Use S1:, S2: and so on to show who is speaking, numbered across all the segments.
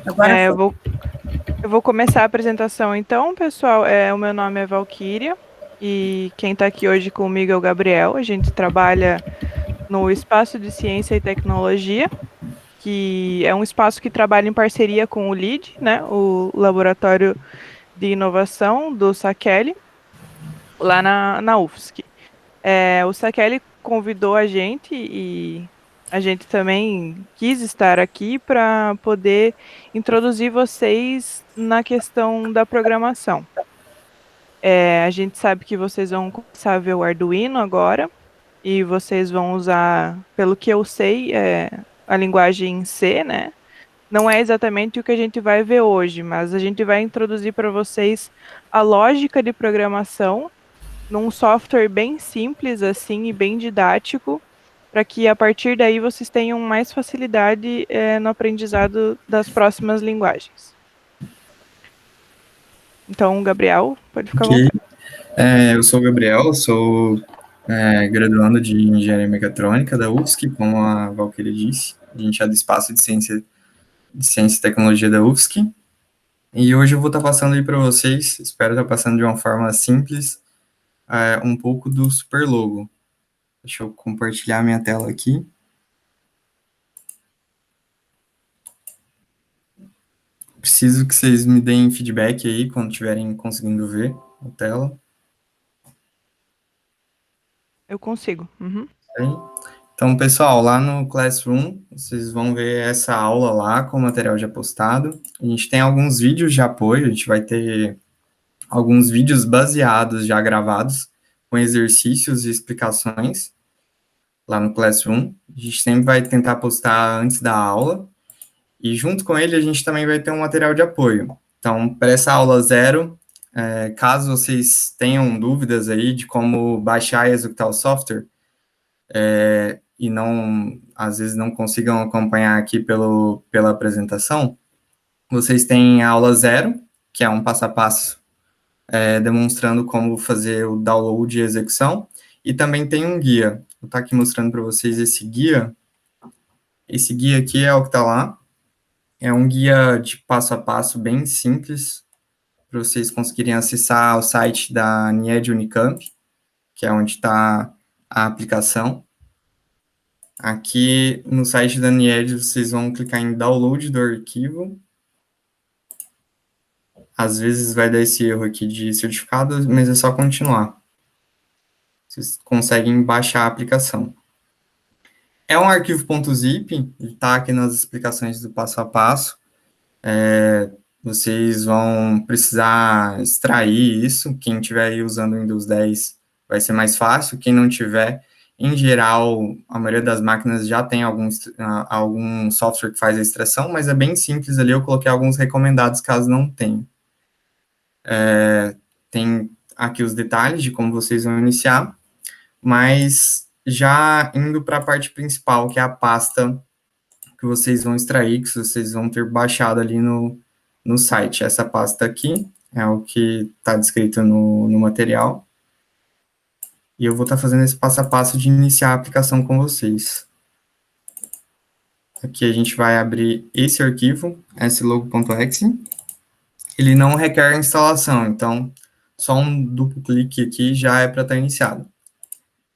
S1: Agora
S2: Eu
S1: foi.
S2: vou começar a apresentação então, pessoal. O meu nome é Valquíria e quem está aqui hoje comigo é o Gabriel. A gente trabalha no Espaço de Ciência e Tecnologia, que é um espaço que trabalha em parceria com o LID, né, o Laboratório de Inovação do Sakelli, lá na UFSC. O Sakelli convidou a gente e a gente também quis estar aqui para poder introduzir vocês na questão da programação. A gente sabe que vocês vão começar a ver o Arduino agora e vocês vão usar, pelo que eu sei, a linguagem C, né? Não é exatamente o que a gente vai ver hoje, mas a gente vai introduzir para vocês a lógica de programação num software bem simples assim e bem didático, para que a partir daí vocês tenham mais facilidade no aprendizado das próximas linguagens. Então, Gabriel, pode ficar à
S3: Ok.
S2: vontade.
S3: Eu sou o Gabriel, sou graduando de Engenharia Mecatrônica da UFSC, como a Valquíria disse. A gente é do Espaço de Ciência e Tecnologia da UFSC. E hoje eu vou estar passando aí para vocês, espero estar passando de uma forma simples, um pouco do Superlogo. Deixa eu compartilhar minha tela aqui. Preciso que vocês me deem feedback aí quando estiverem conseguindo ver a tela.
S2: Eu consigo. Uhum.
S3: Bem? Então, pessoal, lá no Classroom, vocês vão ver essa aula lá com o material já postado. A gente tem alguns vídeos de apoio, a gente vai ter alguns vídeos baseados, já gravados, com exercícios e explicações lá no Classroom. A gente sempre vai tentar postar antes da aula. E junto com ele, a gente também vai ter um material de apoio. Então, para essa aula zero, caso vocês tenham dúvidas aí de como baixar e executar o software, e não, às vezes não consigam acompanhar aqui pela apresentação, vocês têm a aula zero, que é um passo a passo demonstrando como fazer o download e execução, e também tem um guia. Vou estar aqui mostrando para vocês esse guia. Esse guia aqui é o que está lá. É um guia de passo a passo bem simples, para vocês conseguirem acessar o site da NIED Unicamp, que é onde está a aplicação. Aqui no site da NIED, vocês vão clicar em download do arquivo. Às vezes vai dar esse erro aqui de certificado, mas é só continuar. Vocês conseguem baixar a aplicação. É um arquivo .zip, está aqui nas explicações do passo a passo. Vocês vão precisar extrair isso. Quem estiver aí usando o Windows 10 vai ser mais fácil. Quem não tiver, em geral, a maioria das máquinas já tem algum software que faz a extração, mas é bem simples ali. Eu coloquei alguns recomendados caso não tenha. Tem aqui os detalhes de como vocês vão iniciar, mas já indo para a parte principal, que é a pasta que vocês vão extrair, que vocês vão ter baixado ali no site. Essa pasta aqui é o que está descrito no material. E eu vou estar fazendo esse passo a passo de iniciar a aplicação com vocês. Aqui a gente vai abrir esse arquivo, slogo.exe. Ele não requer instalação, então só um duplo clique aqui já é para estar iniciado.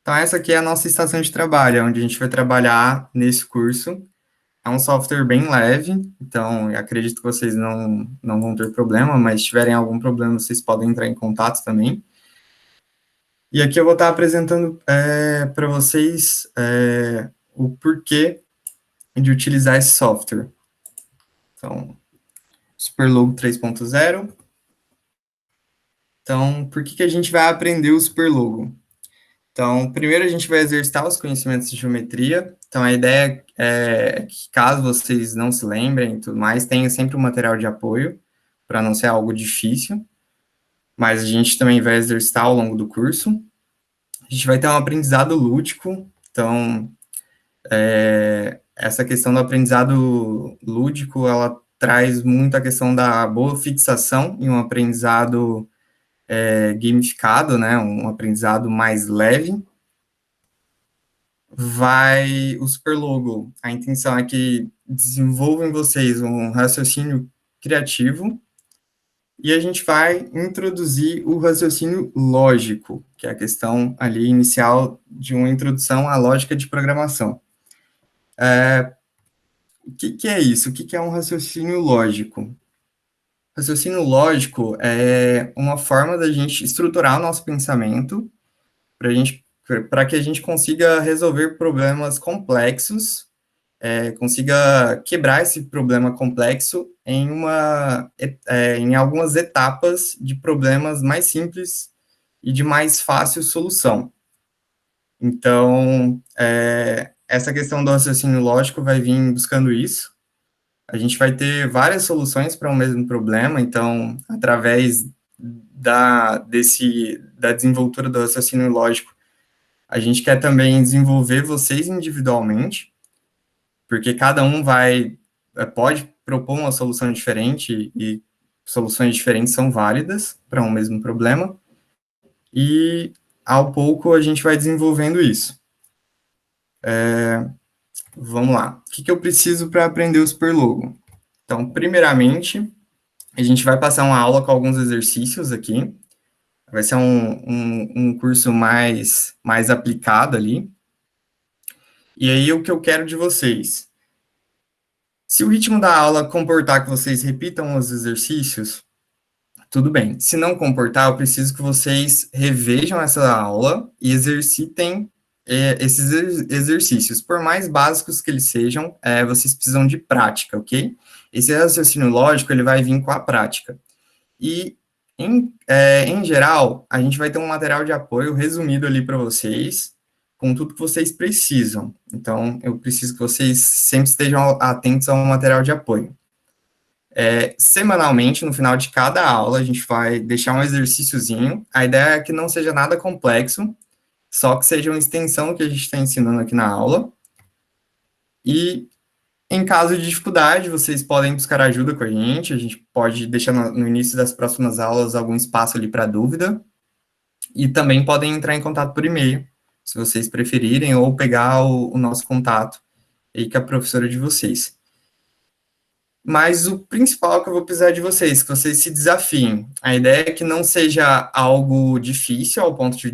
S3: Então essa aqui é a nossa estação de trabalho, onde a gente vai trabalhar nesse curso. É um software bem leve, então acredito que vocês não vão ter problema, mas se tiverem algum problema, vocês podem entrar em contato também. E aqui eu vou estar apresentando para vocês o porquê de utilizar esse software. Então, Superlogo 3.0. Então, por que a gente vai aprender o Superlogo? Então, primeiro a gente vai exercitar os conhecimentos de geometria. Então, a ideia é que, caso vocês não se lembrem e tudo mais, tenha sempre um material de apoio, para não ser algo difícil. Mas a gente também vai exercitar ao longo do curso. A gente vai ter um aprendizado lúdico. Então, essa questão do aprendizado lúdico, ela traz muito a questão da boa fixação e um aprendizado gamificado, né? Um aprendizado mais leve. O Superlogo, a intenção é que desenvolvo em vocês um raciocínio criativo e a gente vai introduzir o raciocínio lógico, que é a questão ali inicial de uma introdução à lógica de programação. O que é isso? O que é um raciocínio lógico? Raciocínio lógico é uma forma da gente estruturar o nosso pensamento para que a gente consiga resolver problemas complexos, consiga quebrar esse problema complexo em algumas etapas de problemas mais simples e de mais fácil solução. Então, essa questão do raciocínio lógico vai vir buscando isso. A gente vai ter várias soluções para um mesmo problema, então, através da desenvoltura do raciocínio lógico, a gente quer também desenvolver vocês individualmente, porque cada um pode propor uma solução diferente e soluções diferentes são válidas para um mesmo problema, e ao pouco a gente vai desenvolvendo isso. Vamos lá. O que eu preciso para aprender o Superlogo? Então, primeiramente, a gente vai passar uma aula com alguns exercícios aqui. Vai ser um curso mais aplicado ali. E aí, o que eu quero de vocês? Se o ritmo da aula comportar que vocês repitam os exercícios, tudo bem. Se não comportar, eu preciso que vocês revejam essa aula e exercitem esses exercícios. Por mais básicos que eles sejam, vocês precisam de prática, ok? Esse raciocínio lógico, ele vai vir com a prática. E, em geral, a gente vai ter um material de apoio resumido ali para vocês, com tudo que vocês precisam. Então, eu preciso que vocês sempre estejam atentos ao material de apoio. Semanalmente, no final de cada aula, a gente vai deixar um exercíciozinho. A ideia é que não seja nada complexo, só que seja uma extensão do que a gente está ensinando aqui na aula. E, em caso de dificuldade, vocês podem buscar ajuda com a gente pode deixar no início das próximas aulas algum espaço ali para dúvida. E também podem entrar em contato por e-mail, se vocês preferirem, ou pegar o nosso contato aí com a professora de vocês. Mas o principal que eu vou precisar de vocês, que vocês se desafiem. A ideia é que não seja algo difícil ao ponto de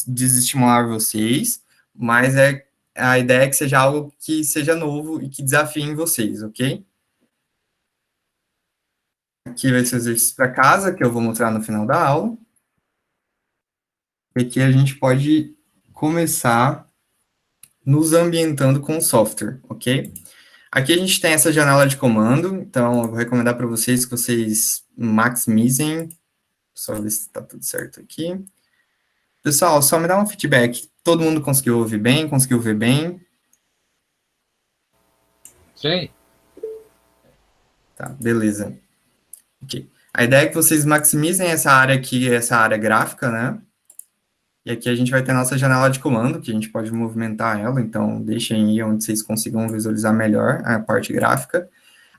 S3: desestimular vocês, mas a ideia é que seja algo que seja novo e que desafie vocês, ok? Aqui vai ser o exercício para casa, que eu vou mostrar no final da aula. E aqui a gente pode começar nos ambientando com o software, ok? Aqui a gente tem essa janela de comando, então eu vou recomendar para vocês que vocês maximizem, só ver se está tudo certo aqui. Pessoal, só me dá um feedback. Todo mundo conseguiu ouvir bem? Conseguiu ver bem?
S1: Sim.
S3: Tá, beleza. Ok. A ideia é que vocês maximizem essa área aqui, essa área gráfica, né? E aqui a gente vai ter a nossa janela de comando, que a gente pode movimentar ela, então deixem aí onde vocês consigam visualizar melhor a parte gráfica.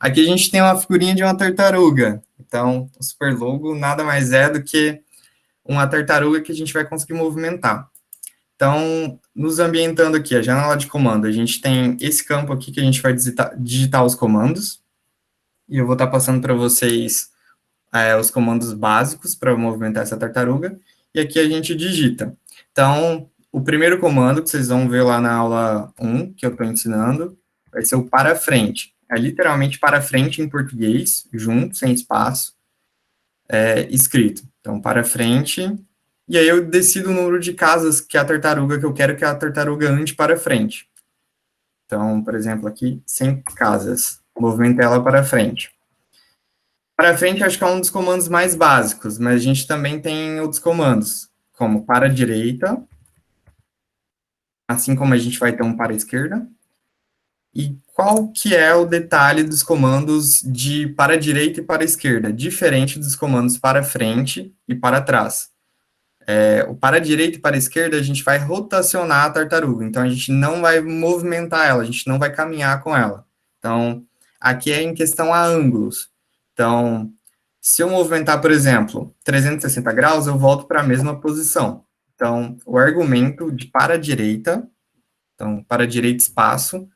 S3: Aqui a gente tem uma figurinha de uma tartaruga, então o Superlogo nada mais é do que uma tartaruga que a gente vai conseguir movimentar. Então, nos ambientando aqui, a janela de comando, a gente tem esse campo aqui que a gente vai digitar os comandos, e eu vou estar passando para vocês os comandos básicos para movimentar essa tartaruga, e aqui a gente digita. Então, o primeiro comando que vocês vão ver lá na aula 1, que eu estou ensinando, vai ser o para frente. É literalmente para frente em português, junto, sem espaço, escrito. Então, para frente, e aí eu decido o número de casas que eu quero que a tartaruga ande para frente. Então, por exemplo, aqui, 100 casas. Movimento ela para frente. Para frente, acho que é um dos comandos mais básicos, mas a gente também tem outros comandos, como para a direita, assim como a gente vai ter um para a esquerda. E qual que é o detalhe dos comandos de para a direita e para a esquerda? Diferente dos comandos para frente e para trás. O para a direita e para a esquerda, a gente vai rotacionar a tartaruga, então a gente não vai movimentar ela, a gente não vai caminhar com ela. Então, aqui é em questão a ângulos. Então, se eu movimentar, por exemplo, 360 graus, eu volto para a mesma posição. Então, o argumento de para a direita, então, para a direita espaço,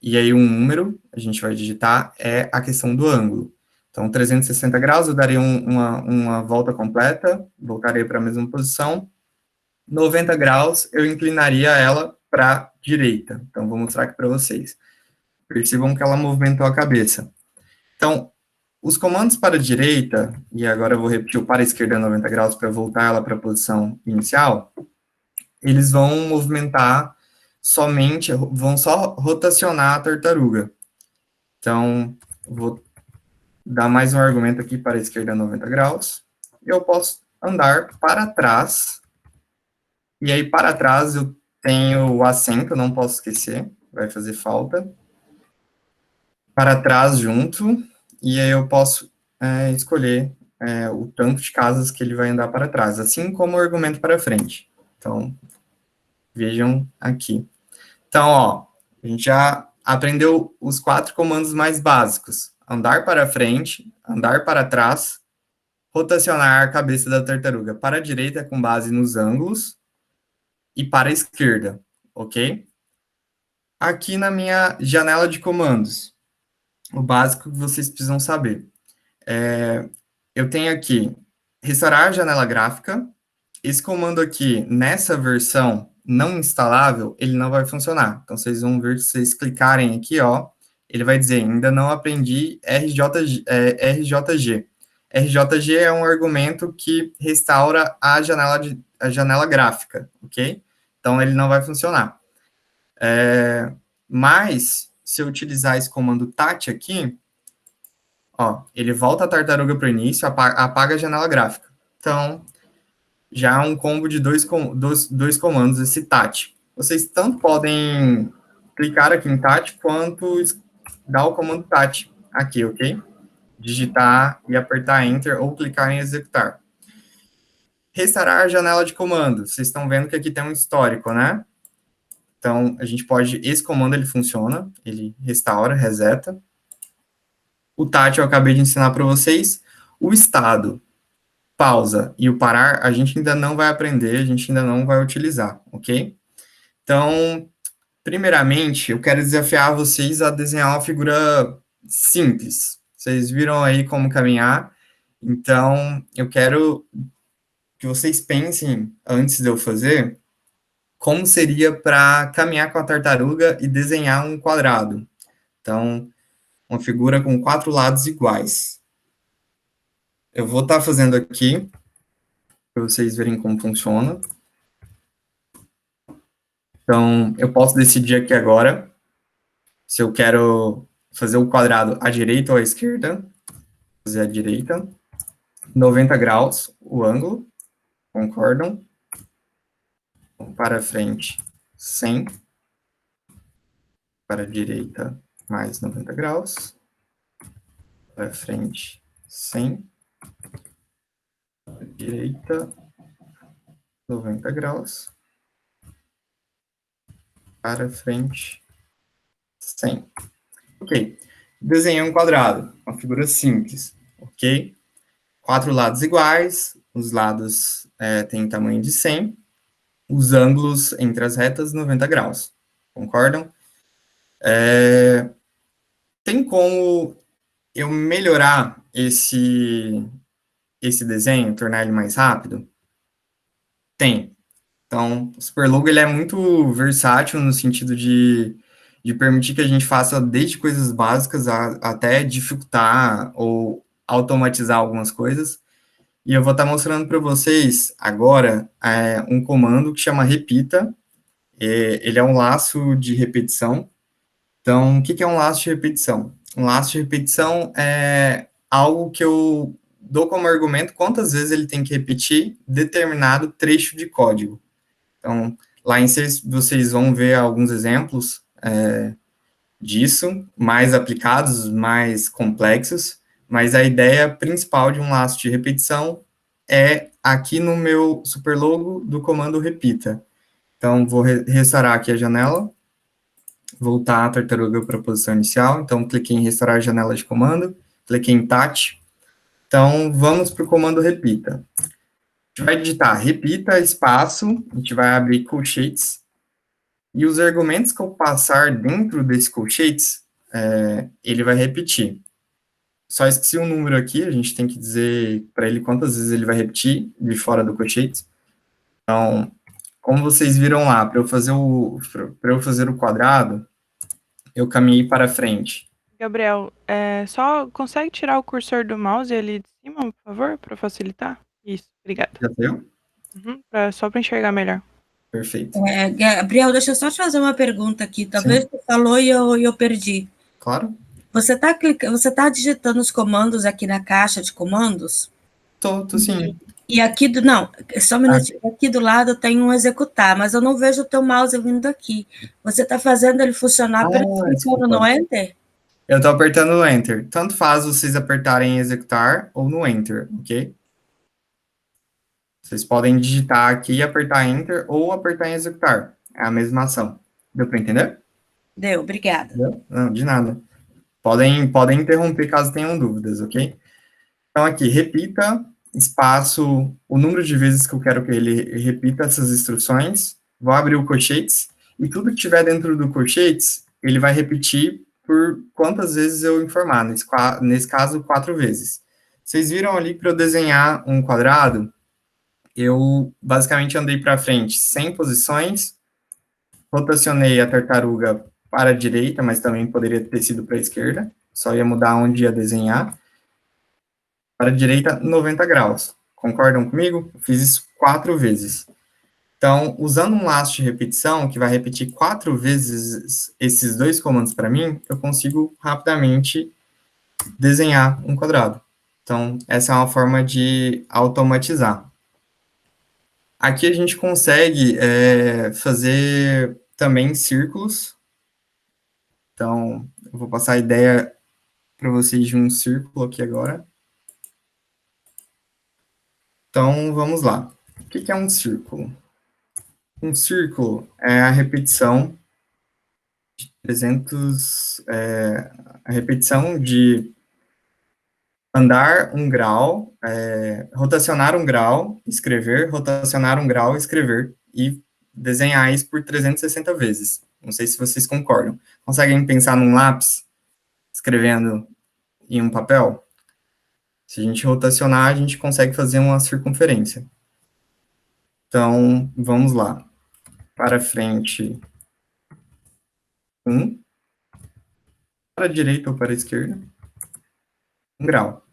S3: e aí um número, a gente vai digitar, é a questão do ângulo. Então, 360 graus, eu daria uma volta completa, voltaria para a mesma posição. 90 graus, eu inclinaria ela para a direita. Então, vou mostrar aqui para vocês. Percebam que ela movimentou a cabeça. Então, os comandos para a direita, e agora eu vou repetir o para a esquerda 90 graus para voltar ela para a posição inicial, eles vão movimentar somente, vão só rotacionar a tartaruga. Então, vou dar mais um argumento aqui para a esquerda 90 graus. Eu posso andar para trás. E aí, para trás, eu tenho o assento, não posso esquecer, vai fazer falta. Para trás junto, e aí eu posso escolher o tanto de casas que ele vai andar para trás, assim como o argumento para frente. Então, vejam aqui. Então, ó, a gente já aprendeu os 4 comandos mais básicos. Andar para frente, andar para trás, rotacionar a cabeça da tartaruga para a direita com base nos ângulos e para a esquerda, ok? Aqui na minha janela de comandos, o básico que vocês precisam saber. Eu tenho aqui, restaurar a janela gráfica. Esse comando aqui, nessa versão não instalável, ele não vai funcionar. Então, vocês vão ver, se vocês clicarem aqui, ó, ele vai dizer, ainda não aprendi RJG. RJG é um argumento que restaura a janela gráfica, ok? Então, ele não vai funcionar. Mas, se eu utilizar esse comando tat aqui, ó, ele volta a tartaruga para o início, apaga a janela gráfica. Então, já é um combo de dois comandos, esse tat. Vocês tanto podem clicar aqui em tat, quanto dar o comando tat aqui, ok? Digitar e apertar Enter, ou clicar em executar. Restaurar a janela de comando. Vocês estão vendo que aqui tem um histórico, né? Então, a gente pode, esse comando ele funciona, ele restaura, reseta. O tat eu acabei de ensinar para vocês. O estado, pausa e o parar, a gente ainda não vai aprender, a gente ainda não vai utilizar, ok? Então, primeiramente, eu quero desafiar vocês a desenhar uma figura simples. Vocês viram aí como caminhar, então eu quero que vocês pensem, antes de eu fazer, como seria para caminhar com a tartaruga e desenhar um quadrado. Então, uma figura com 4 lados iguais. Eu vou estar fazendo aqui, para vocês verem como funciona. Então, eu posso decidir aqui agora se eu quero fazer o quadrado à direita ou à esquerda. Fazer à direita. 90 graus, o ângulo. Concordam? Para frente, 100. Para a direita, mais 90 graus. Para frente, 100. Para a direita, 90 graus. Para frente, 100. Ok. Desenhei um quadrado, uma figura simples, ok? 4 lados iguais, os lados têm tamanho de 100, os ângulos entre as retas 90 graus, concordam? Tem como eu melhorar esse desenho, tornar ele mais rápido? Tem. Então, o Superlogo ele é muito versátil no sentido de permitir que a gente faça desde coisas básicas até dificultar ou automatizar algumas coisas. E eu vou estar mostrando para vocês agora um comando que chama repita. Ele é um laço de repetição. Então, o que é um laço de repetição? Um laço de repetição é algo que eu dou como argumento quantas vezes ele tem que repetir determinado trecho de código. Então, lá em C vocês vão ver alguns exemplos disso, mais aplicados, mais complexos, mas a ideia principal de um laço de repetição é aqui no meu superlogo do comando repita. Então, vou restaurar aqui a janela, voltar a tartaruga para a posição inicial, então cliquei em restaurar a janela de comando, cliquei em tat, então vamos para o comando repita. A gente vai digitar repita, espaço, a gente vai abrir colchetes, E os argumentos que eu passar dentro desse colchetes, ele vai repetir. Só esqueci um número aqui, a gente tem que dizer para ele quantas vezes ele vai repetir de fora do colchetes. Então, como vocês viram lá, para eu fazer o quadrado, eu caminhei para frente.
S2: Gabriel, só consegue tirar o cursor do mouse ali de cima, por favor, para facilitar? Isso, obrigada.
S3: Já deu?
S2: Uhum, só para enxergar melhor.
S3: Perfeito.
S1: Gabriel, deixa eu só te fazer uma pergunta aqui. Talvez
S3: Sim.
S1: você falou e eu perdi.
S3: Claro.
S1: Você tá digitando os comandos aqui na caixa de comandos?
S3: Tô sim.
S1: E aqui não, só um minutinho. Aqui do lado tem um executar, mas eu não vejo o teu mouse vindo aqui. Você está fazendo ele funcionar clicando no Enter?
S3: Eu tô apertando o Enter. Tanto faz vocês apertarem executar ou no Enter, ok? Vocês podem digitar aqui e apertar Enter ou apertar em executar. É a mesma ação. Deu para entender?
S1: Deu, obrigada.
S3: Não, de nada. Podem interromper caso tenham dúvidas, ok? Então, aqui, repita, espaço, o número de vezes que eu quero que ele repita essas instruções. Vou abrir o colchetes, e tudo que tiver dentro do colchetes, ele vai repetir por quantas vezes eu informar. Nesse caso, 4 vezes. Vocês viram ali para eu desenhar um quadrado, eu basicamente andei para frente 100 posições, rotacionei a tartaruga para a direita, mas também poderia ter sido para a esquerda, só ia mudar onde ia desenhar. Para a direita, 90 graus. Concordam comigo? Eu fiz isso 4 vezes. Então, usando um laço de repetição, que vai repetir 4 vezes esses dois comandos para mim, eu consigo rapidamente desenhar um quadrado. Então, essa é uma forma de automatizar. Aqui a gente consegue fazer também círculos. Então, eu vou passar a ideia para vocês de um círculo aqui agora. Então, vamos lá. O que é um círculo? Um círculo é a repetição de 300, a repetição de andar um grau, rotacionar um grau, escrever, rotacionar um grau, escrever, e desenhar isso por 360 vezes. Não sei se vocês concordam. Conseguem pensar num lápis, escrevendo em um papel? Se a gente rotacionar, a gente consegue fazer uma circunferência. Então, vamos lá. Para frente, 1. Para a direita ou para a esquerda, 1 grau.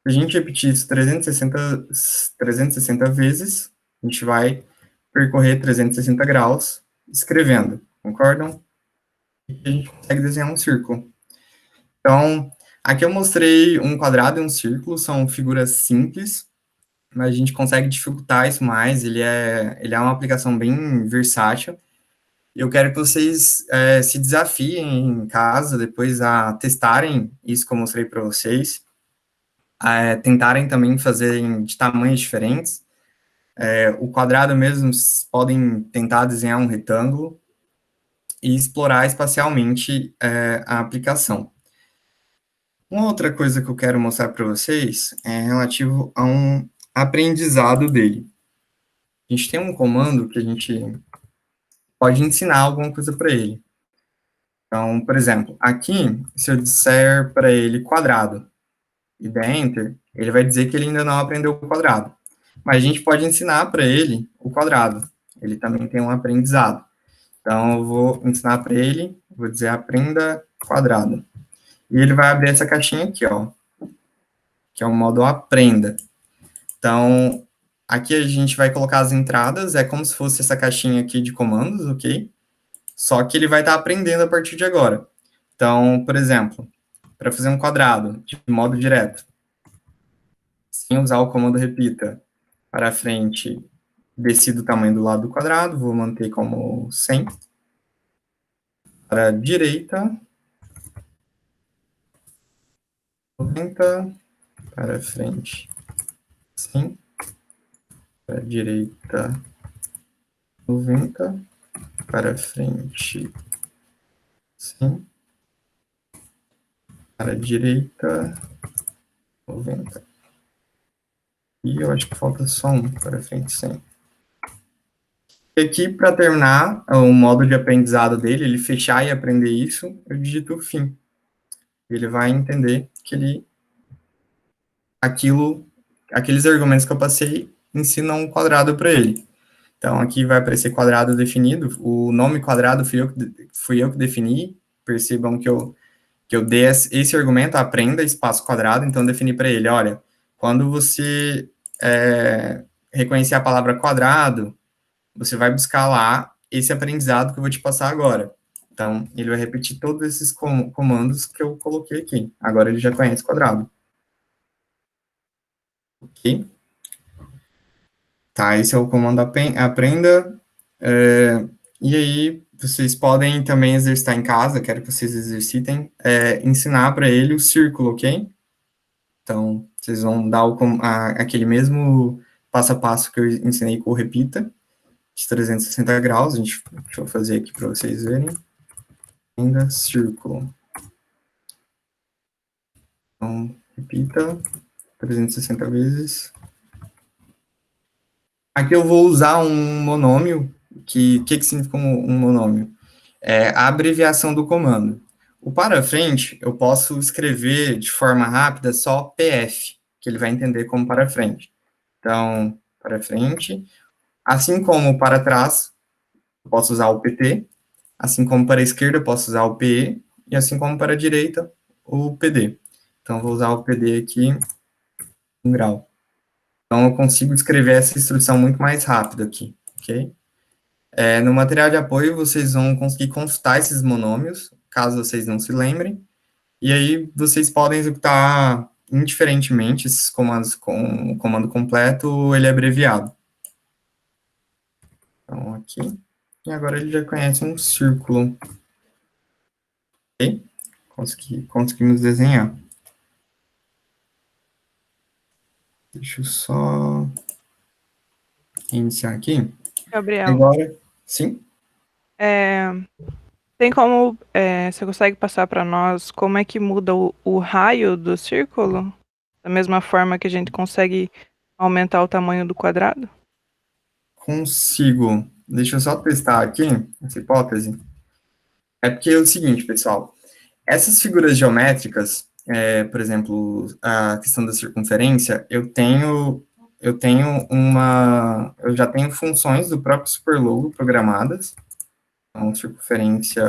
S3: Se a gente repetir isso 360 vezes, a gente vai percorrer 360 graus escrevendo, concordam? E a gente consegue desenhar um círculo. Então, aqui eu mostrei um quadrado e um círculo, são figuras simples, mas a gente consegue dificultar isso mais, ele é uma aplicação bem versátil. Eu quero que vocês se desafiem em casa, depois a testarem isso que eu mostrei para vocês, tentarem também fazer de tamanhos diferentes. O quadrado mesmo, vocês podem tentar desenhar um retângulo e explorar espacialmente a aplicação. Uma outra coisa que eu quero mostrar para vocês é relativo a um aprendizado dele. A gente tem um comando que a gente pode ensinar alguma coisa para ele. Então, por exemplo, aqui, se eu disser para ele quadrado e der Enter, ele vai dizer que ele ainda não aprendeu o quadrado. Mas a gente pode ensinar para ele o quadrado. Ele também tem um aprendizado. Então, eu vou ensinar para ele, vou dizer aprenda quadrado. E ele vai abrir essa caixinha aqui, ó, que é o modo aprenda. Então, aqui a gente vai colocar as entradas, é como se fosse essa caixinha aqui de comandos, ok? Só que ele vai estar aprendendo a partir de agora. Então, por exemplo, para fazer um quadrado de modo direto, sem usar o comando repita para frente, decido o tamanho do lado do quadrado, vou manter como 100. Para a direita, 90. Para frente, 100. Para a direita, 90. Para frente, 100. Para a direita, 90. E eu acho que falta só um para frente, 100. E aqui, para terminar o modo de aprendizado dele, ele fechar e aprender isso, eu digito fim. Ele vai entender que aqueles argumentos que eu passei ensinam um quadrado para ele. Então, aqui vai aparecer quadrado definido. O nome quadrado fui eu que defini. Percebam que eu dei esse argumento, aprenda espaço quadrado. Então, eu defini para ele, olha, quando você reconhecer a palavra quadrado, você vai buscar lá esse aprendizado que eu vou te passar agora. Então, ele vai repetir todos esses comandos que eu coloquei aqui. Agora ele já conhece quadrado. Ok? Tá, esse é o comando aprenda. E aí, vocês podem também exercitar em casa, quero que vocês exercitem, ensinar para ele o círculo, ok? Então, vocês vão dar aquele mesmo passo a passo que eu ensinei com o repita, de 360 graus. Deixa eu fazer aqui para vocês verem. Ainda círculo. Então, repita 360 vezes. Aqui eu vou usar um monômio, que significa um monômio? É a abreviação do comando. O para frente, eu posso escrever de forma rápida só PF, que ele vai entender como para frente. Então, para frente, assim como para trás, eu posso usar o PT, assim como para a esquerda, eu posso usar o PE, e assim como para a direita, o PD. Então, vou usar o PD aqui em grau. Então, eu consigo escrever essa instrução muito mais rápido aqui, ok? No material de apoio, vocês vão conseguir consultar esses monômios, caso vocês não se lembrem, e aí vocês podem executar indiferentemente esses comandos com o comando completo ou ele é abreviado. Então, aqui. E agora ele já conhece um círculo. Ok? Conseguimos desenhar. Deixa eu só iniciar aqui.
S2: Gabriel.
S3: Agora, sim?
S2: Tem como, você consegue passar para nós como é que muda o raio do círculo? Da mesma forma que a gente consegue aumentar o tamanho do quadrado?
S3: Consigo. Deixa eu só testar aqui essa hipótese. É porque é o seguinte, pessoal. Essas figuras geométricas, por exemplo, a questão da circunferência, eu já tenho funções do próprio Superlogo programadas. Então, circunferência,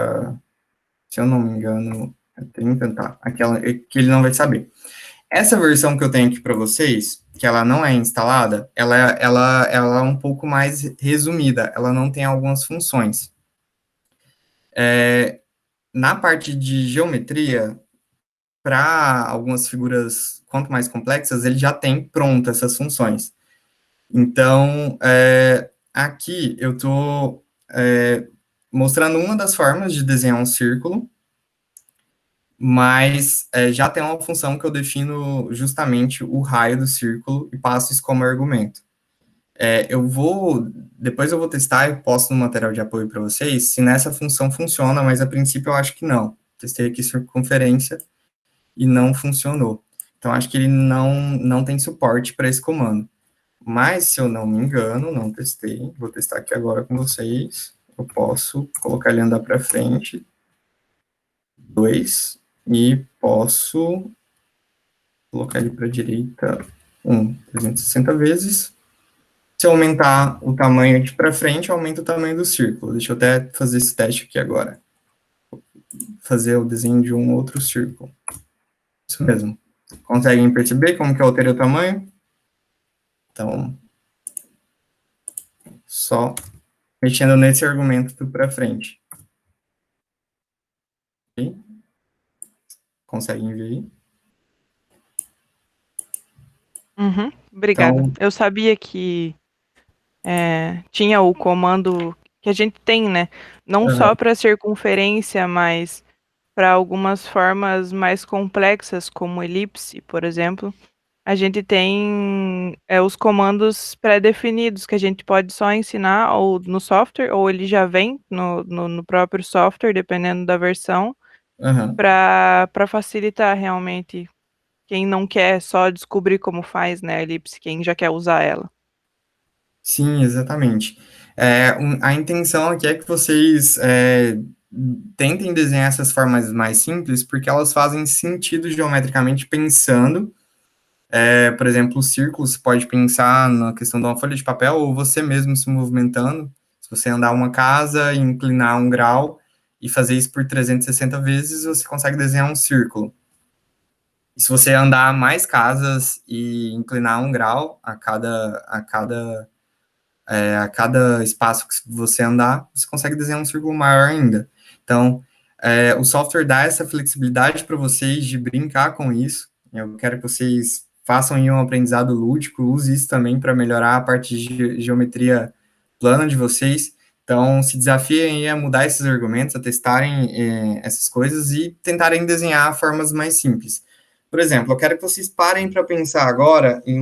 S3: se eu não me engano, é 30, tá? Aquela que ele não vai saber. Essa versão que eu tenho aqui para vocês, que ela não é instalada, ela é um pouco mais resumida, ela não tem algumas funções. Na parte de geometria, para algumas figuras, quanto mais complexas, ele já tem pronto essas funções. Então, aqui eu estou mostrando uma das formas de desenhar um círculo, mas já tem uma função que eu defino justamente o raio do círculo e passo isso como argumento. Depois eu vou testar e posto no material de apoio para vocês, se nessa função funciona, mas a princípio eu acho que não. Testei aqui circunferência e não funcionou. Então, acho que ele não tem suporte para esse comando. Mas, se eu não me engano, não testei, vou testar aqui agora com vocês, eu posso colocar ele andar para frente, 2, e posso colocar ele para a direita, 360 vezes. Se eu aumentar o tamanho de para frente, aumenta o tamanho do círculo. Deixa eu até fazer esse teste aqui agora. Fazer o desenho de um outro círculo. Isso mesmo. Conseguem perceber como que eu alterei o tamanho? Então, só mexendo nesse argumento para frente. Okay? Conseguem ver aí?
S2: Uhum, obrigada.
S3: Então,
S2: Eu sabia que tinha o comando que a gente tem, né? Não só para circunferência, mas para algumas formas mais complexas, como elipse, por exemplo. A gente tem os comandos pré-definidos que a gente pode só ensinar ou no software, ou ele já vem no próprio software, dependendo da versão, para facilitar realmente quem não quer só descobrir como faz, né, a elipse, quem já quer usar ela.
S3: Sim, exatamente. A intenção aqui é que vocês tentem desenhar essas formas mais simples, porque elas fazem sentido geometricamente pensando. Por exemplo, o círculo, você pode pensar na questão de uma folha de papel ou você mesmo se movimentando. Se você andar uma casa e inclinar 1 grau e fazer isso por 360 vezes, você consegue desenhar um círculo. E se você andar mais casas e inclinar 1 grau a cada espaço que você andar, você consegue desenhar um círculo maior ainda. Então, o software dá essa flexibilidade para vocês de brincar com isso. Eu quero que vocês façam aí um aprendizado lúdico, use isso também para melhorar a parte de geometria plana de vocês. Então, se desafiem aí a mudar esses argumentos, a testarem essas coisas e tentarem desenhar formas mais simples. Por exemplo, eu quero que vocês parem para pensar agora em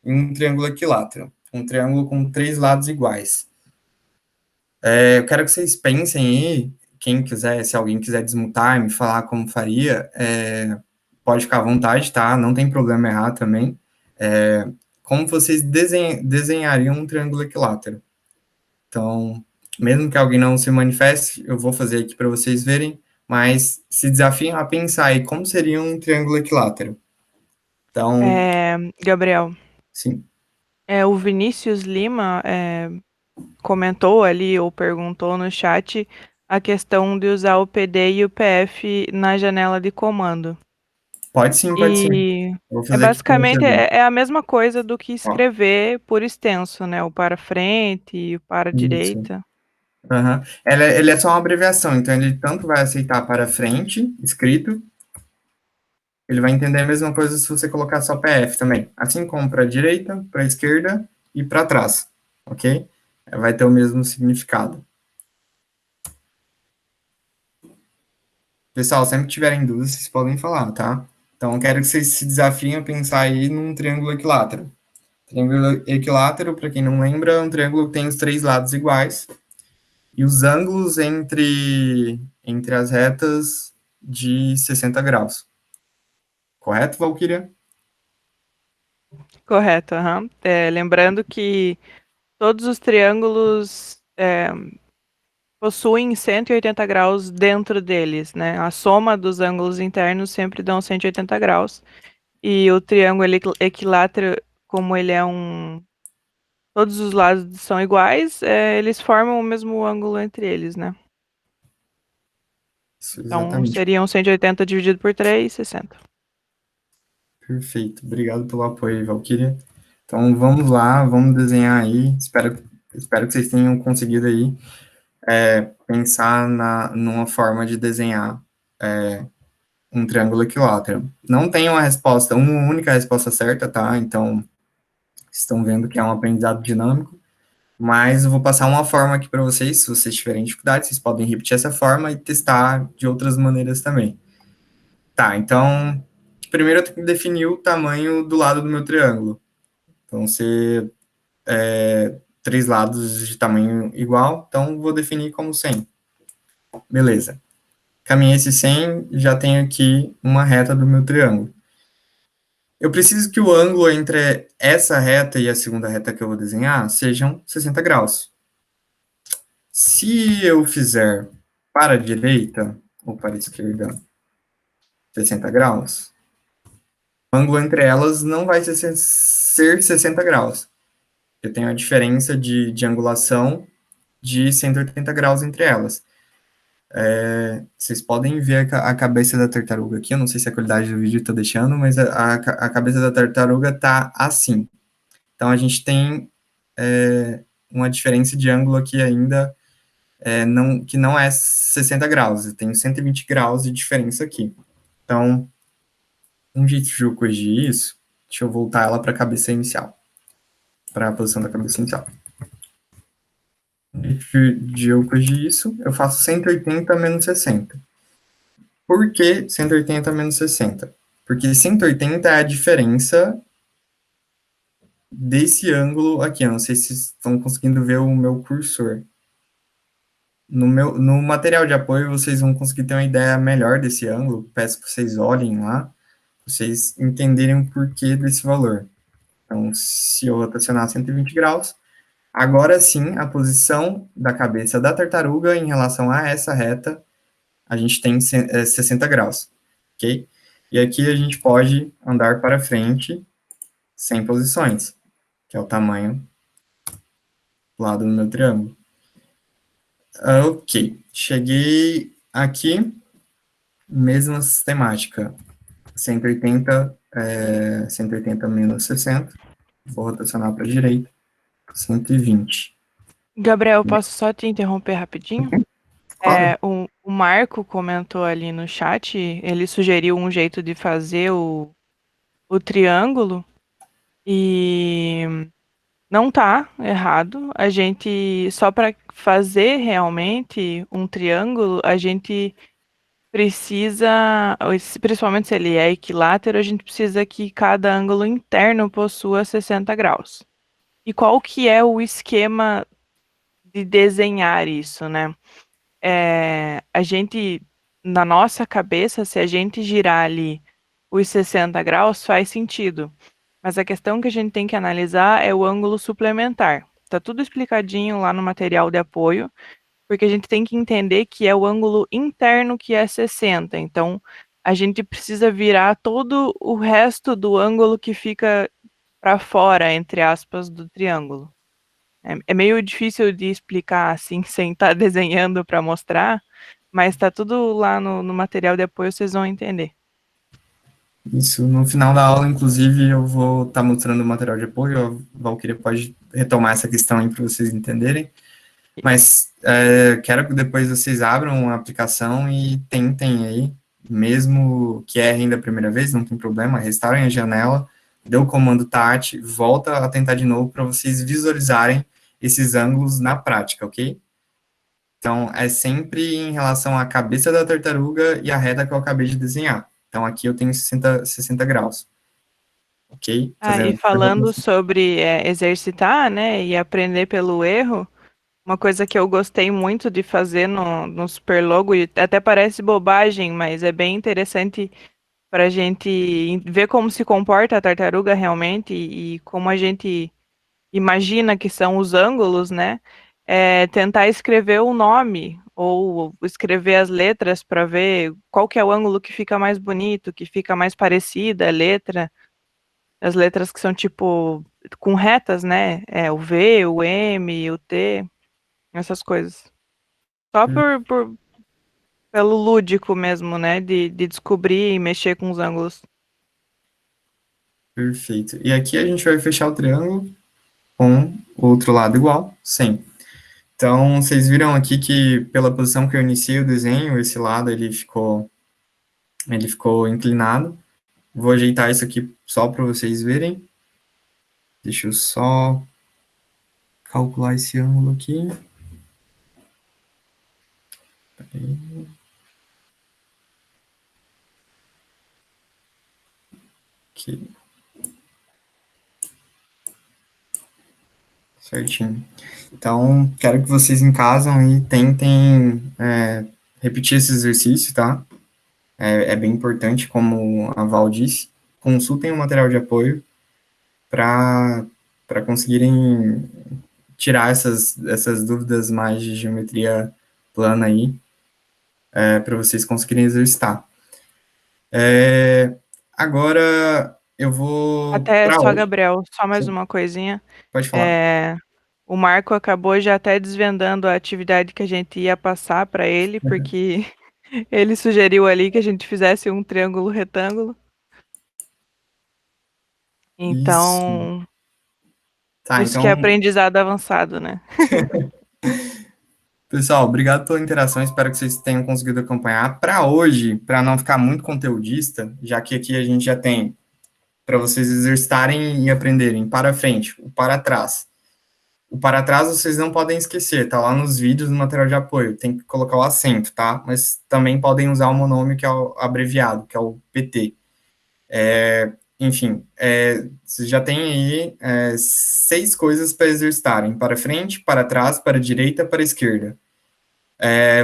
S3: um triângulo equilátero, um triângulo com 3 lados iguais. Eu quero que vocês pensem aí, quem quiser, se alguém quiser desmutar e me falar como faria, pode ficar à vontade, tá? Não tem problema errar também. Como vocês desenhariam um triângulo equilátero. Então, mesmo que alguém não se manifeste, eu vou fazer aqui para vocês verem, mas se desafiem a pensar aí como seria um triângulo equilátero. Então,
S2: Gabriel,
S3: sim.
S2: o Vinícius Lima comentou ali ou perguntou no chat a questão de usar o PD e o PF na janela de comando.
S3: Pode sim, pode sim.
S2: E
S3: Vou fazer aqui pra
S2: basicamente
S3: você ver.
S2: a mesma coisa do que escrever por extenso, né? O para frente e o para
S3: Isso.
S2: direita.
S3: Uhum. Ele é só uma abreviação, então ele tanto vai aceitar para frente, escrito, ele vai entender a mesma coisa se você colocar só PF também, assim como para direita, para esquerda e para trás, ok? Vai ter o mesmo significado. Pessoal, sempre que tiverem dúvidas, vocês podem falar, tá? Então, eu quero que vocês se desafiem a pensar aí num triângulo equilátero. Triângulo equilátero, para quem não lembra, é um triângulo que tem os 3 lados iguais, e os ângulos entre as retas de 60 graus. Correto, Valkyria?
S2: Correto, aham. Lembrando que todos os triângulos possuem 180 graus dentro deles, né? A soma dos ângulos internos sempre dão 180 graus. E o triângulo equilátero, como ele é todos os lados são iguais, eles formam o mesmo ângulo entre eles, né?
S3: Isso,
S2: Então
S3: exatamente.
S2: seriam 180 dividido por 3, 60.
S3: Perfeito. Obrigado pelo apoio, Valkyria. Então, vamos lá, vamos desenhar aí. Espero que vocês tenham conseguido aí pensar numa forma de desenhar um triângulo equilátero. Não tem uma única resposta certa, tá? Então, vocês estão vendo que é um aprendizado dinâmico, mas eu vou passar uma forma aqui para vocês. Se vocês tiverem dificuldade, vocês podem repetir essa forma e testar de outras maneiras também. Tá, então, primeiro eu tenho que definir o tamanho do lado do meu triângulo. Vão ser 3 lados de tamanho igual, então vou definir como 100. Beleza. Caminhei esse 100, já tenho aqui uma reta do meu triângulo. Eu preciso que o ângulo entre essa reta e a segunda reta que eu vou desenhar sejam 60 graus. Se eu fizer para a direita ou para a esquerda 60 graus, o ângulo entre elas não vai ser 60 graus. Eu tenho a diferença de angulação de 180 graus entre elas. Vocês podem ver a cabeça da tartaruga aqui, eu não sei se a qualidade do vídeo está deixando, mas a cabeça da tartaruga está assim. Então, a gente tem uma diferença de ângulo aqui ainda, que não é 60 graus, eu tenho 120 graus de diferença aqui. Então, um jeito de eu corrigir isso, deixa eu voltar ela para a cabeça inicial, para a posição da cabeça inicial. De eu corrigir isso, eu faço 180 menos 60. Por que 180 menos 60? Porque 180 é a diferença desse ângulo aqui. Eu não sei se estão conseguindo ver o meu cursor. No material de apoio, vocês vão conseguir ter uma ideia melhor desse ângulo. Peço que vocês olhem lá, para vocês entenderem o porquê desse valor. Então, se eu rotacionar 120 graus, Agora sim, a posição da cabeça da tartaruga em relação a essa reta, a gente tem 60 graus, ok? E aqui a gente pode andar para frente 100 posições, que é o tamanho do lado do meu triângulo. Ok, cheguei aqui, mesma sistemática, 180 menos 60, vou rotacionar para a direita, 120.
S2: Gabriel, posso só te interromper rapidinho?
S3: Claro.
S2: O Marco comentou ali no chat, ele sugeriu um jeito de fazer o triângulo e não tá errado. A gente, só para fazer realmente um triângulo, a gente precisa, principalmente se ele é equilátero, a gente precisa que cada ângulo interno possua 60 graus. E qual que é o esquema de desenhar isso, né? A gente, na nossa cabeça, se a gente girar ali os 60 graus, faz sentido. Mas a questão que a gente tem que analisar é o ângulo suplementar. Tá tudo explicadinho lá no material de apoio, porque a gente tem que entender que é o ângulo interno que é 60. Então, a gente precisa virar todo o resto do ângulo que fica para fora, entre aspas, do triângulo. É meio difícil de explicar assim, sem estar desenhando para mostrar, mas está tudo lá no material de apoio, vocês vão entender.
S3: Isso, no final da aula, inclusive, eu vou estar mostrando o material de apoio, a Valkyria pode retomar essa questão aí para vocês entenderem, mas quero que depois vocês abram a aplicação e tentem aí, mesmo que errem da primeira vez, não tem problema, restaurem a janela, dê o comando TAT, volta a tentar de novo para vocês visualizarem esses ângulos na prática, ok? Então, é sempre em relação à cabeça da tartaruga e a reta que eu acabei de desenhar. Então, aqui eu tenho 60 graus, ok?
S2: E falando sobre exercitar, né, e aprender pelo erro, uma coisa que eu gostei muito de fazer no Superlogo, e até parece bobagem, mas é bem interessante para a gente ver como se comporta a tartaruga realmente e como a gente imagina que são os ângulos, né? Tentar escrever o nome ou escrever as letras para ver qual que é o ângulo que fica mais bonito, que fica mais parecida a letra. As letras que são tipo com retas, né? O V, o M, o T, essas coisas. Só pelo lúdico mesmo, né? De descobrir e mexer com os ângulos.
S3: Perfeito. E aqui a gente vai fechar o triângulo com o outro lado igual, 100. Então, vocês viram aqui que pela posição que eu iniciei o desenho, esse lado ele ficou inclinado. Vou ajeitar isso aqui só para vocês verem. Deixa eu só calcular esse ângulo aqui. Aqui. Certinho. Então, quero que vocês em casa e tentem repetir esse exercício, tá? É bem importante, como a Val disse. Consultem o material de apoio para conseguirem tirar essas dúvidas mais de geometria plana aí, para vocês conseguirem exercitar. Agora, eu vou
S2: Até
S3: para
S2: só,
S3: hoje.
S2: Gabriel, só mais
S3: Sim,
S2: uma coisinha.
S3: pode falar.
S2: O Marco acabou já até desvendando a atividade que a gente ia passar para ele, porque ele sugeriu ali que a gente fizesse um triângulo retângulo.
S3: Isso.
S2: Então,
S3: Tá,
S2: isso que é
S3: então,
S2: aprendizado avançado, né?
S3: pessoal, obrigado pela interação, espero que vocês tenham conseguido acompanhar. Para hoje, para não ficar muito conteudista, já que aqui a gente já tem para vocês exercitarem e aprenderem para frente, o para trás. O para trás vocês não podem esquecer, tá lá nos vídeos do material de apoio, tem que colocar o acento, tá? Mas também podem usar o monômio que é o abreviado, que é o PT. Enfim, vocês já têm aí 6 coisas para exercitarem, para frente, para trás, para direita, para esquerda.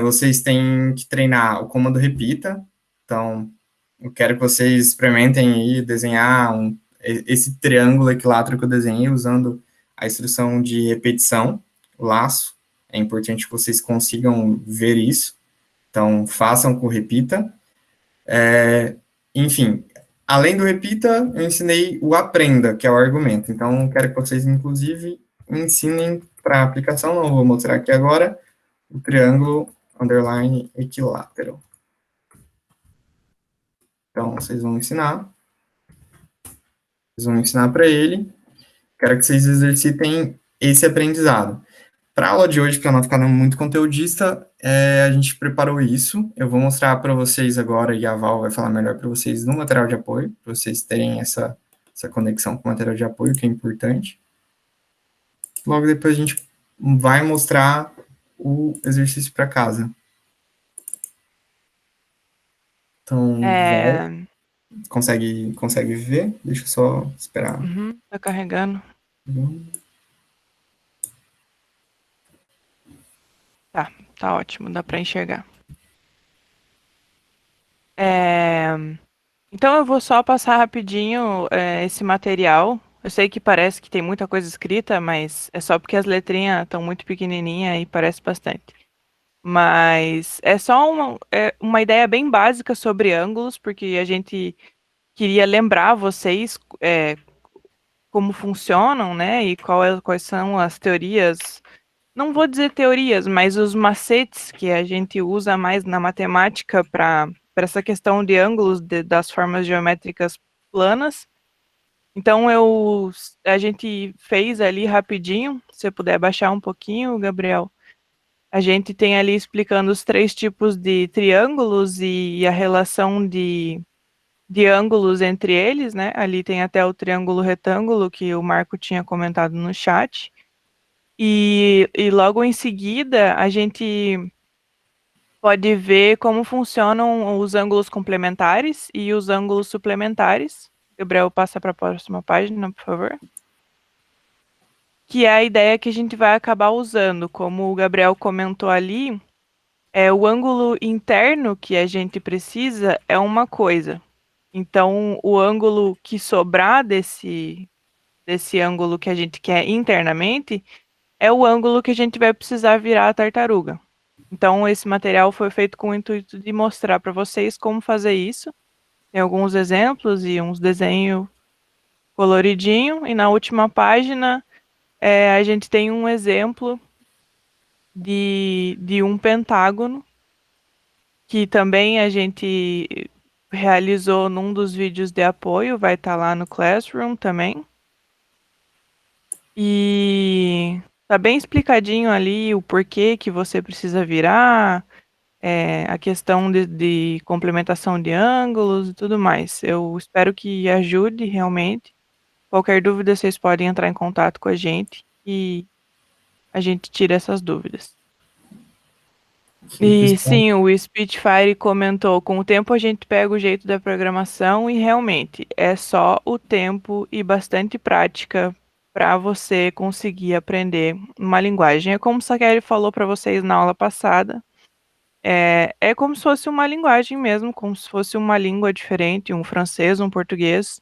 S3: Vocês têm que treinar o comando repita, então eu quero que vocês experimentem aí desenhar esse triângulo equilátero que eu desenhei usando a instrução de repetição, laço, é importante que vocês consigam ver isso, então façam com o repita. Enfim, além do repita, eu ensinei o aprenda, que é o argumento, então quero que vocês, inclusive, ensinem para a aplicação, não vou mostrar aqui agora, o triângulo underline equilátero. Então, vocês vão ensinar para ele. Quero que vocês exercitem esse aprendizado. Para a aula de hoje, para não ficar muito conteudista, a gente preparou isso. Eu vou mostrar para vocês agora, e a Val vai falar melhor para vocês no material de apoio, para vocês terem essa conexão com o material de apoio, que é importante. Logo depois a gente vai mostrar o exercício para casa. Então, Val, consegue ver? Deixa eu só esperar.
S2: Tá carregando. Tá ótimo, dá para enxergar. Então eu vou só passar rapidinho esse material. Eu sei que parece que tem muita coisa escrita, mas é só porque as letrinhas estão muito pequenininhas e parece bastante. Mas é só uma ideia bem básica sobre ângulos, porque a gente queria lembrar vocês como funcionam, né? E quais são as teorias. Não vou dizer teorias, mas os macetes que a gente usa mais na matemática para essa questão de ângulos das formas geométricas planas. Então, a gente fez ali rapidinho, se você puder baixar um pouquinho, Gabriel. A gente tem ali explicando os 3 tipos de triângulos e a relação de ângulos entre eles, né? Ali tem até o triângulo retângulo que o Marco tinha comentado no chat. E logo em seguida, a gente pode ver como funcionam os ângulos complementares e os ângulos suplementares. Gabriel, passa para a próxima página, por favor. Que é a ideia que a gente vai acabar usando. Como o Gabriel comentou ali, o ângulo interno que a gente precisa é uma coisa. Então, o ângulo que sobrar desse ângulo que a gente quer internamente é o ângulo que a gente vai precisar virar a tartaruga. Então, esse material foi feito com o intuito de mostrar para vocês como fazer isso. Tem alguns exemplos e uns desenhos coloridinho. E na última página, a gente tem um exemplo de um pentágono, que também a gente realizou num dos vídeos de apoio, vai estar lá no Classroom também. E tá bem explicadinho ali o porquê que você precisa virar, a questão de complementação de ângulos e tudo mais. Eu espero que ajude realmente. Qualquer dúvida, vocês podem entrar em contato com a gente e a gente tira essas dúvidas. E sim, o Spitfire comentou, com o tempo a gente pega o jeito da programação e realmente é só o tempo e bastante prática para você conseguir aprender uma linguagem. É como o Sakeri falou para vocês na aula passada, é como se fosse uma linguagem mesmo, como se fosse uma língua diferente, um francês, um português,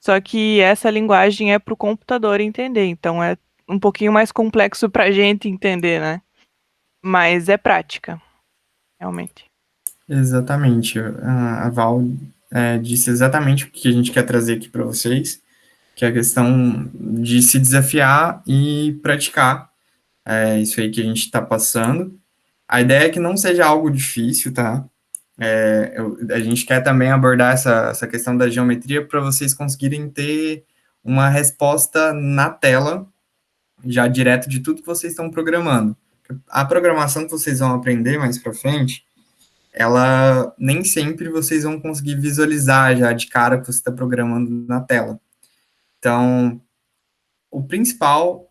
S2: só que essa linguagem é para o computador entender, então é um pouquinho mais complexo para a gente entender, né? Mas é prática, realmente.
S3: Exatamente. A Val disse exatamente o que a gente quer trazer aqui para vocês, que é a questão de se desafiar e praticar. Isso aí que a gente está passando. A ideia é que não seja algo difícil, tá? A gente quer também abordar essa questão da geometria para vocês conseguirem ter uma resposta na tela, já direto de tudo que vocês estão programando. A programação que vocês vão aprender mais para frente, ela nem sempre vocês vão conseguir visualizar já de cara que você está programando na tela. Então, o principal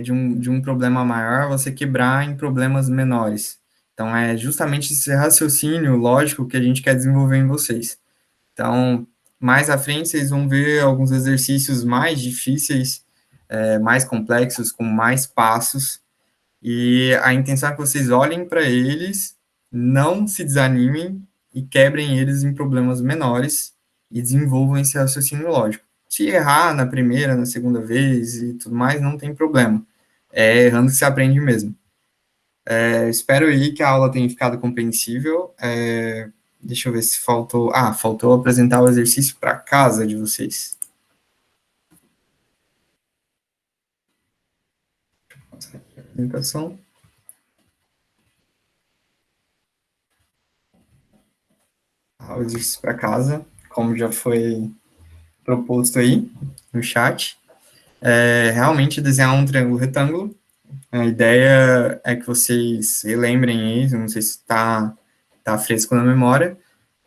S3: de um problema maior é você quebrar em problemas menores. Então, é justamente esse raciocínio lógico que a gente quer desenvolver em vocês. Então, mais à frente, vocês vão ver alguns exercícios mais difíceis, mais complexos, com mais passos, e a intenção é que vocês olhem para eles, não se desanimem e quebrem eles em problemas menores e desenvolvam esse raciocínio lógico. se errar na primeira, na segunda vez e tudo mais, não tem problema. É errando que se aprende mesmo. Espero aí que a aula tenha ficado compreensível. Deixa eu ver se faltou... faltou apresentar o exercício para casa de vocês. Apresentação. O exercício para casa, como já foi proposto aí no chat. Realmente desenhar um triângulo retângulo. A ideia é que vocês relembrem aí, não sei se tá fresco na memória.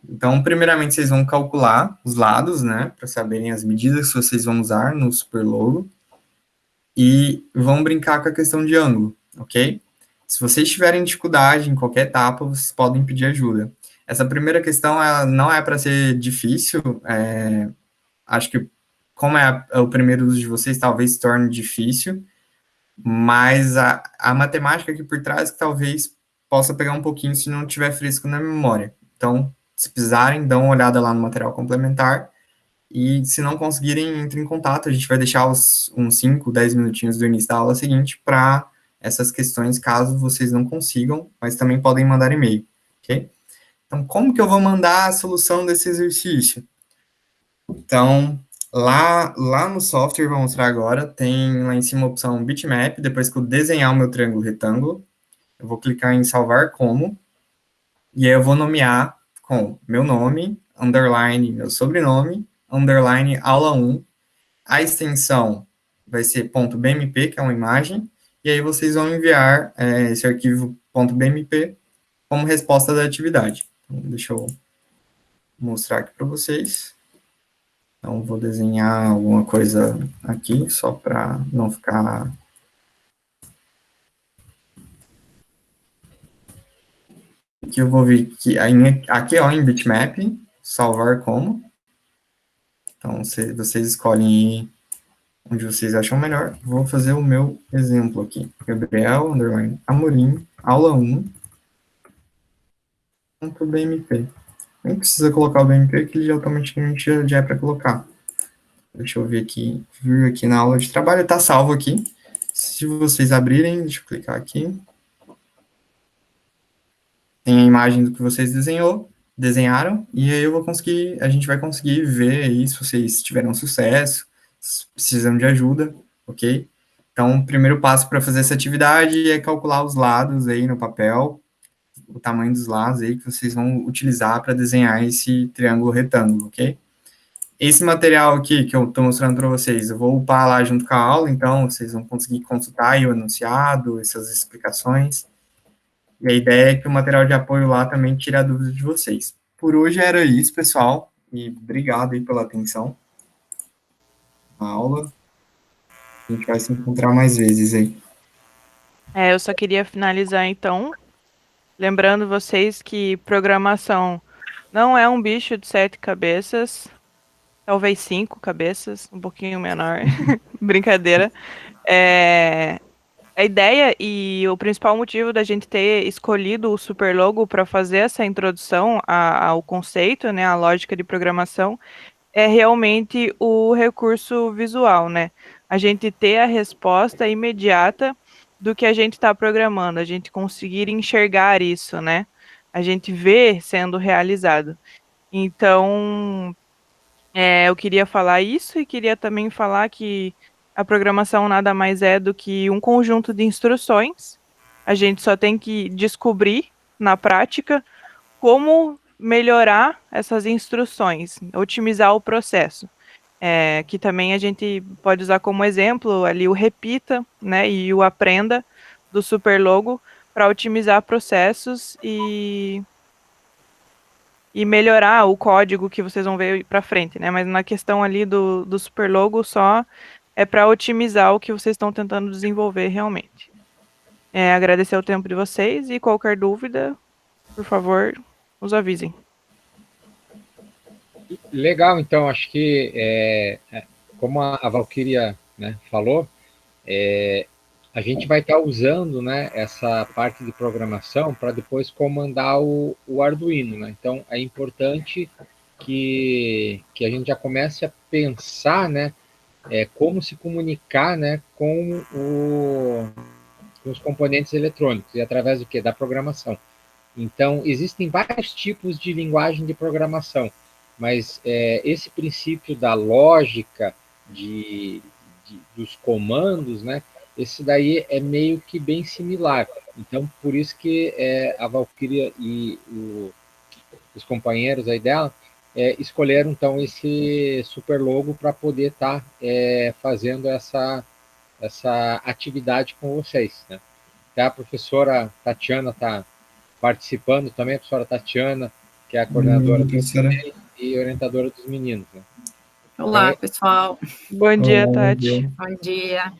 S3: Então, primeiramente, vocês vão calcular os lados, né, para saberem as medidas que vocês vão usar no Superlogo. E vão brincar com a questão de ângulo, ok? Se vocês tiverem dificuldade em qualquer etapa, vocês podem pedir ajuda. Essa primeira questão ela não é para ser difícil, acho que, como é o primeiro uso de vocês, talvez se torne difícil, mas a matemática aqui por trás que talvez possa pegar um pouquinho se não tiver fresco na memória. Então, se precisarem, dão uma olhada lá no material complementar, e se não conseguirem, entrem em contato, a gente vai deixar uns 5, 10 minutinhos do início da aula seguinte para essas questões, caso vocês não consigam, mas também podem mandar e-mail, ok? Então, como que eu vou mandar a solução desse exercício? Então, lá no software, vou mostrar agora, tem lá em cima a opção bitmap, depois que eu desenhar o meu triângulo retângulo, eu vou clicar em salvar como, e aí eu vou nomear com meu nome, underline meu sobrenome, underline aula 1, a extensão vai ser .bmp, que é uma imagem, e aí vocês vão enviar esse arquivo .bmp como resposta da atividade. Então, deixa eu mostrar aqui para vocês. Então, vou desenhar alguma coisa aqui, só para não ficar... Aqui eu vou vir aqui ó, em bitmap, salvar como. Então, vocês escolhem onde vocês acham melhor. Vou fazer o meu exemplo aqui. Gabriel, underline, Amorim, aula 1, .bmp. Nem precisa colocar o BMP, que ele automaticamente já é para colocar. Deixa eu ver aqui, vir aqui na aula de trabalho, está salvo aqui. Se vocês abrirem, deixa eu clicar aqui. Tem a imagem do que vocês desenharam, e aí a gente vai conseguir ver aí se vocês tiveram sucesso, se precisam de ajuda, ok? Então, o primeiro passo para fazer essa atividade é calcular os lados aí no papel, o tamanho dos lados aí que vocês vão utilizar para desenhar esse triângulo retângulo, ok? Esse material aqui que eu estou mostrando para vocês, eu vou upar lá junto com a aula, então vocês vão conseguir consultar aí o enunciado, essas explicações. E a ideia é que o material de apoio lá também tire a dúvida de vocês. Por hoje era isso, pessoal, e obrigado aí pela atenção na aula. A gente vai se encontrar mais vezes aí.
S2: Eu só queria finalizar, então, lembrando vocês que programação não é um bicho de 7 cabeças, talvez 5 cabeças, um pouquinho menor, brincadeira. A ideia e o principal motivo da gente ter escolhido o Superlogo para fazer essa introdução ao conceito, né, à lógica de programação, é realmente o recurso visual, né? A gente ter a resposta imediata do que a gente está programando, a gente conseguir enxergar isso, né? A gente vê sendo realizado. Então, eu queria falar isso e queria também falar que a programação nada mais é do que um conjunto de instruções. A gente só tem que descobrir na prática como melhorar essas instruções, otimizar o processo. Que também a gente pode usar como exemplo ali o repita, né, e o aprenda do Superlogo para otimizar processos e melhorar o código que vocês vão ver para frente, né? Mas na questão ali do Superlogo só é para otimizar o que vocês estão tentando desenvolver realmente. Agradecer o tempo de vocês e qualquer dúvida, por favor, nos avisem.
S4: Legal, então, acho que, como a Valquíria, né, falou, a gente vai estar usando, né, essa parte de programação para depois comandar o Arduino, né? Então, é importante que a gente já comece a pensar, né, como se comunicar, né, com os componentes eletrônicos, e através do quê? Da programação. Então, existem vários tipos de linguagem de programação, mas esse princípio da lógica, dos comandos, né, esse daí é meio que bem similar. Então, por isso que a Valkyria e os companheiros aí dela escolheram, então, esse super logo para poder estar fazendo essa atividade com vocês, né? Até a professora Tatiana está participando também, a professora Tatiana, que é a coordenadora e orientadora dos meninos, né?
S5: Olá, pessoal.
S2: Bom dia, Tati.
S5: Bom dia.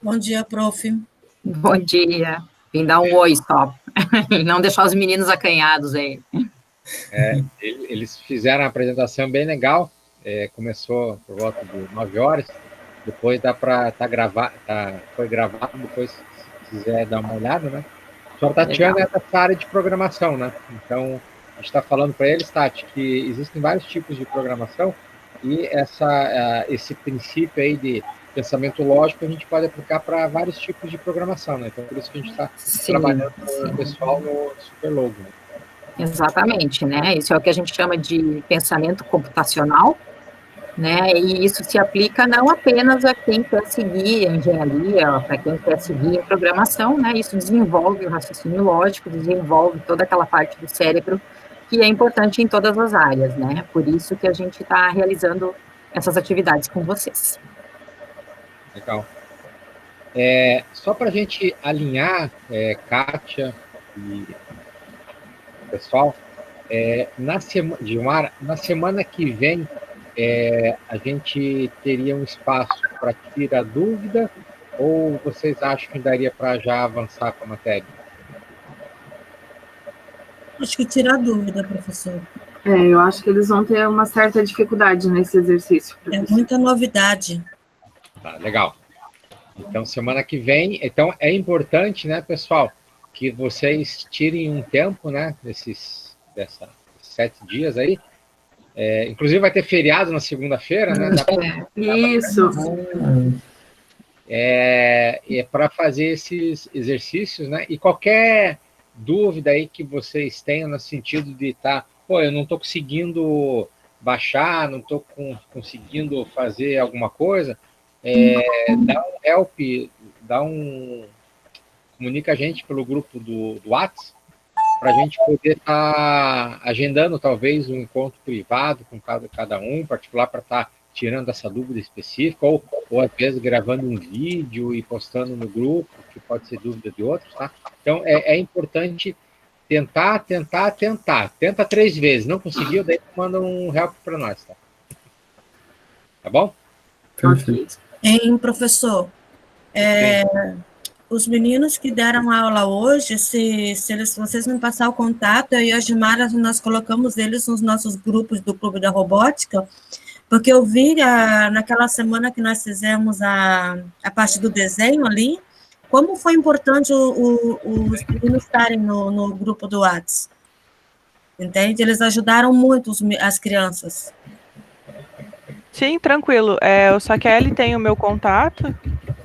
S1: Bom dia, prof.
S5: Bom dia. Vim dar um oi só. Não deixar os meninos acanhados aí.
S4: Eles fizeram a apresentação bem legal, começou por volta de 9 horas, depois dá para foi gravado, depois se quiser dar uma olhada, né? A senhora Tatiana é dessa área de programação, né? Então, a gente está falando para eles, Tati, que existem vários tipos de programação e esse princípio aí de pensamento lógico a gente pode aplicar para vários tipos de programação, né? Então, por isso que a gente está trabalhando com o pessoal no Superlogo, né?
S5: Exatamente, né? Isso é o que a gente chama de pensamento computacional, né? E isso se aplica não apenas a quem quer seguir engenharia, para quem quer seguir programação, né? Isso desenvolve o raciocínio lógico, desenvolve toda aquela parte do cérebro que é importante em todas as áreas, né? Por isso que a gente está realizando essas atividades com vocês.
S4: Legal. Só para a gente alinhar, Kátia e pessoal, na semana que vem, a gente teria um espaço para tirar dúvida, ou vocês acham que daria para já avançar com a matéria?
S1: Acho que tirar dúvida, professor.
S6: Eu acho que eles vão ter uma certa dificuldade nesse exercício.
S1: É muita novidade.
S4: Tá, legal. Então, semana que vem... Então, é importante, né, pessoal, que vocês tirem um tempo, né, desses 7 dias aí. Inclusive, vai ter feriado na segunda-feira, né?
S6: Isso.
S4: Para fazer esses exercícios, né? E qualquer dúvida aí que vocês tenham no sentido de eu não estou conseguindo baixar, não estou conseguindo fazer alguma coisa, dá um help, comunica a gente pelo grupo do WhatsApp, para a gente poder estar agendando talvez um encontro privado com cada um, particular, para estar tirando essa dúvida específica, ou às vezes gravando um vídeo e postando no grupo, que pode ser dúvida de outros, tá? Então, é importante tentar. Tenta 3 vezes, não conseguiu, daí manda um help para nós, tá? Tá bom?
S3: Perfeito.
S1: Hein, professor? Os meninos que deram aula hoje, se vocês me passar o contato, eu e a Gimara, nós colocamos eles nos nossos grupos do Clube da Robótica, porque eu vi naquela semana que nós fizemos a parte do desenho ali, como foi importante os meninos estarem no grupo do WhatsApp. Entende? Eles ajudaram muito as crianças.
S2: Sim, tranquilo. O Saquele tem o meu contato,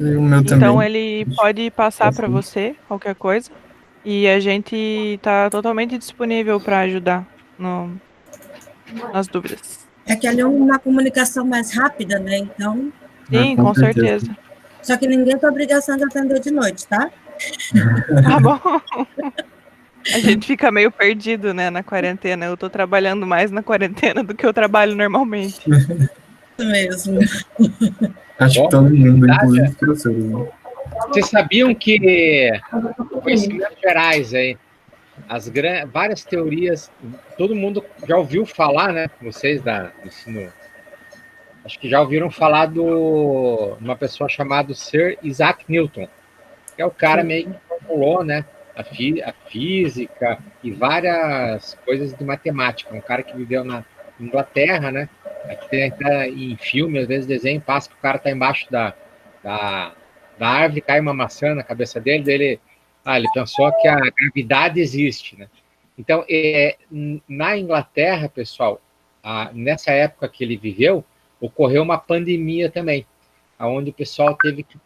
S3: E o meu também.
S2: então ele pode passar para você qualquer coisa. E a gente está totalmente disponível para ajudar nas dúvidas.
S1: É que ali é uma comunicação mais rápida, né? Então.
S2: Sim, com certeza.
S1: Só que ninguém tem obrigação de atender de noite, tá?
S2: Tá bom. A gente fica meio perdido, né, na quarentena. Eu tô trabalhando mais na quarentena do que eu trabalho normalmente.
S1: Isso mesmo.
S3: Acho que todo mundo, inclusive os professores, né?
S4: Vocês sabiam que conhecimentos gerais aí, várias teorias, todo mundo já ouviu falar, né? Vocês do ensino, acho que já ouviram falar de uma pessoa chamada Sir Isaac Newton, que é o cara meio que formulou, né? A física e várias coisas de matemática. Um cara que viveu na Inglaterra, né? Aqui tem até em filme, às vezes desenho, passa que o cara tá embaixo da árvore, cai uma maçã na cabeça dele, ele pensou que a gravidade existe, né? Então, na Inglaterra, pessoal, nessa época que ele viveu, ocorreu uma pandemia também, onde o pessoal teve que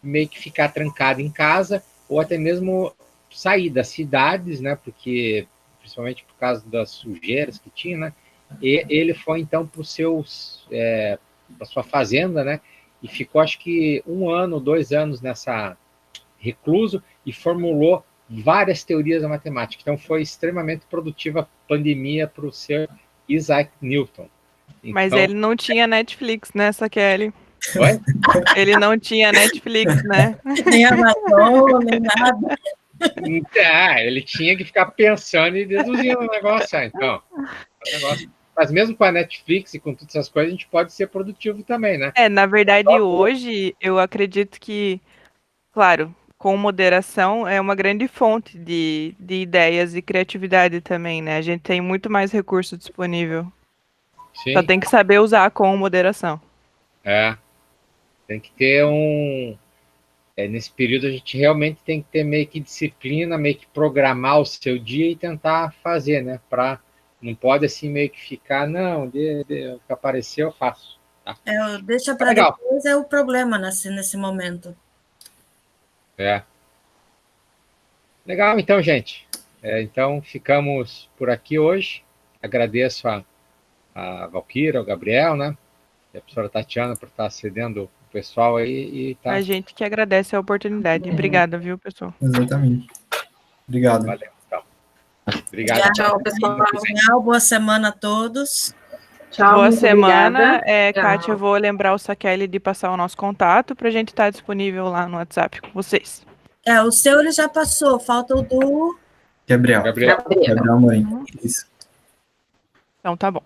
S4: meio que ficar trancado em casa, ou até mesmo sair das cidades, né? Porque, principalmente por causa das sujeiras que tinha, né? E ele foi, então, para sua fazenda, né? E ficou, acho que 1 ano, 2 anos nessa recluso e formulou várias teorias da matemática. Então, foi extremamente produtiva a pandemia para o Sir Isaac Newton. Então,
S2: Mas ele não tinha Netflix, né, Kelly?
S4: Oi?
S2: Ele não tinha Netflix, né?
S1: Nem Amazon, nem nada.
S4: Ele tinha que ficar pensando e deduzindo o negócio. Então, Mas mesmo com a Netflix e com todas essas coisas, a gente pode ser produtivo também, né?
S2: Na verdade, hoje, eu acredito que, claro, com moderação, é uma grande fonte de ideias e criatividade também, né? A gente tem muito mais recurso disponível.
S4: Sim.
S2: Só tem que saber usar com moderação.
S4: Tem que ter nesse período a gente realmente tem que ter meio que disciplina, meio que programar o seu dia e tentar fazer, né? Não pode assim meio que ficar, não, o que apareceu eu faço. Tá?
S1: Deixa para depois é o problema nesse momento.
S4: Legal, então, gente. Então, ficamos por aqui hoje. Agradeço a Valquíria, ao Gabriel, né? E a professora Tatiana por estar cedendo o pessoal aí. Tá.
S2: A gente que agradece a oportunidade. Obrigada, viu, pessoal?
S3: Exatamente. Obrigado.
S4: Valeu, então. Obrigado.
S5: Tchau, pessoal.
S1: Tchau, boa semana a todos.
S6: Tchau,
S2: Boa
S6: muito
S2: semana.
S6: obrigada.
S2: Kátia, eu vou lembrar o Sakelly de passar o nosso contato para a gente estar disponível lá no WhatsApp com vocês.
S1: O seu ele já passou, falta o do...
S3: Gabriel Amorim. Isso.
S2: Então tá bom.